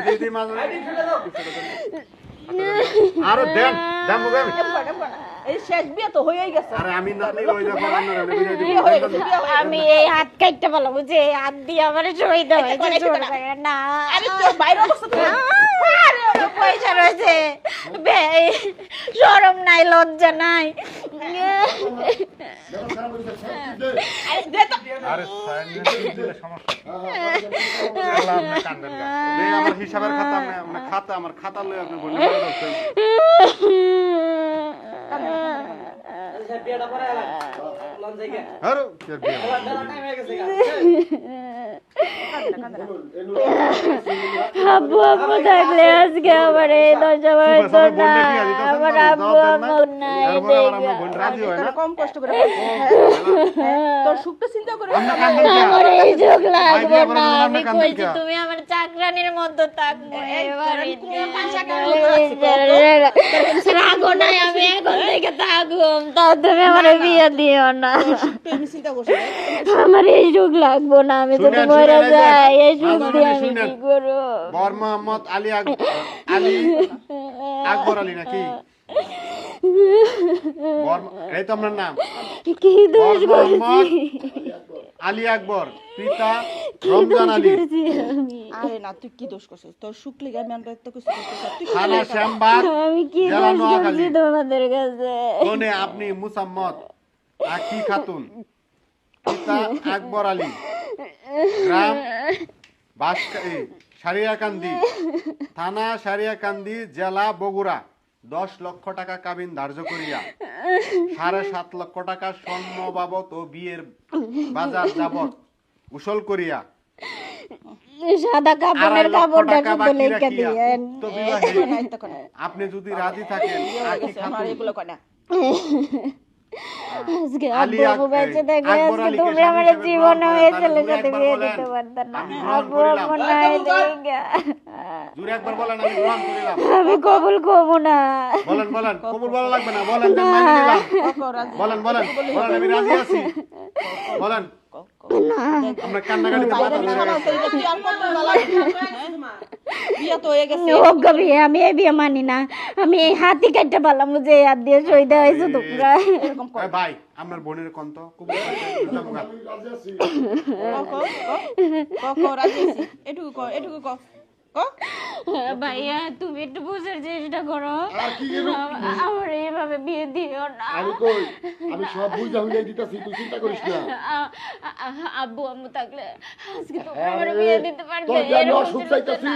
দিদি মাছ আরে দেন দাম মুগে এই শেষ বিয়ে তো হয়েই গেছে আরে আমি না নিলে ওই দেখো রান্না বিয়ে দিই আমি এই হাত কাটতে বলবো যে এই হাত দিয়ে আমার শহীদ হয়েছে না আরে তোর বাইরে অবস্থা তো পয়সা রয়েছে শরম নাই লজ্জা নাই আরে দে তো আরে সাইলেন্ট দিলে সমস্যা আল্লাহ আপনি কান্দেন না এই আমার হিসাবের খাতা আমরা খাতা আমার খাতা লই আপনি বললেন বিয়েটা পরে লন জায়গা আরে কি বিয়ে বেলা টাইম হয়ে গেছে আব্বু আম্মু থাকলে আজকে আমার এই দশা হয়তো না আমার আব্বু আম্মু নাই তোরা কম কষ্ট করে তোর সুখটা চিন্তা করে আমার এই চোখ লাগবে না আমি কইছি তুমি আমার চাকরানির মধ্যে থাকবো এবারে রাগো নাই আমি এখন থেকে থাকবো তাও তুমি আমার বিয়ে দিও না তুমি চিন্তা করছিস আমার এই সুখ লাগবো না আমি যদি মরে যাই এই সুখ দিয়ে আমি কি করবো বর মোহাম্মদ আলী আলী আকবর আলী নাকি এই তো আপনার নাম কি দোষ বর করছি মোহাম্মদ আলী আকবর পিতা রমজান আলী আরে না তুই কি দোষ করছিস তোর সুখ লেগে আমি আমরা তো কিছু করছিস তুই থানা শ্যামবাগ আমি কি জেলা দোষ নোয়াখালী করছি তোমাদের কাছে কোনে আপনি মুসাম্মদ আকি খাতুন পিতা আকবর আলী গ্রাম সারিয়াকান্দি থানা সারিয়াকান্দি জেলা বগুড়া 10 লক্ষ টাকা কাবিন ধার্য করিয়া 7.5 লক্ষ টাকা স্বর্ণ বাবদ ও বিয়ের বাজার যাবত উসল করিয়া সাদা কাপড়ের 2.5 লক্ষ কাপড়টা টাকা কিন্তু বাকি লেখা রাখিয়া দিয়েন উক্ত বিবাহে নাই তো কোন আপনি যদি রাজি থাকেন আকি আমার খাতুন এগুলো কয় না আজকে আলী আব্বু বেঁচে থাকলে আকবর আজকে আলীকে তুমি স্বামী আমার হিসেবে জীবনে গ্রহণ ওই করেন। ছেলের সাথে আমি বিয়ে গ্রহণ দিতে করিলাম। পারতাম না আমি গ্রহণ আব্বু করিলাম। আমার নাই দেখা জোরে একবার বলেন আমি গ্রহণ করিলাম আমি কবুল করবো না বলেন কবুল বলা লাগবে না বলেন যে মানি নিলাম বলেন আমি রাজি আছি বলেন আমরা কান্নাকাটিতে মাথা ধরে গেছে তুই আর কত বেলা বিয়ে তো হয়ে গেছে ওগো বিয়ে আমি এই বিয়ে মানি না আমি এই হাতি কাটতে পারলাম যে হাত দিয়ে শহীদ হয়েছে তোমরা এরকম কর এই ভাই আপনার বোনের কন্ত কবুল ক রাজি আছি এটুকু ক ভাইয়া তুমি একটু বুঝার চেষ্টা করো আমার এইভাবে বিয়ে দিও না আমি কই আমি সব বুঝা হইলে দিতাছি তুই চিন্তা করিস না আব্বু আম্মু থাকলে আজকে তুমি আমার বিয়ে দিতে পারবে তোর যে আমি এরকম অসুখ ছিল চাইতাছি না।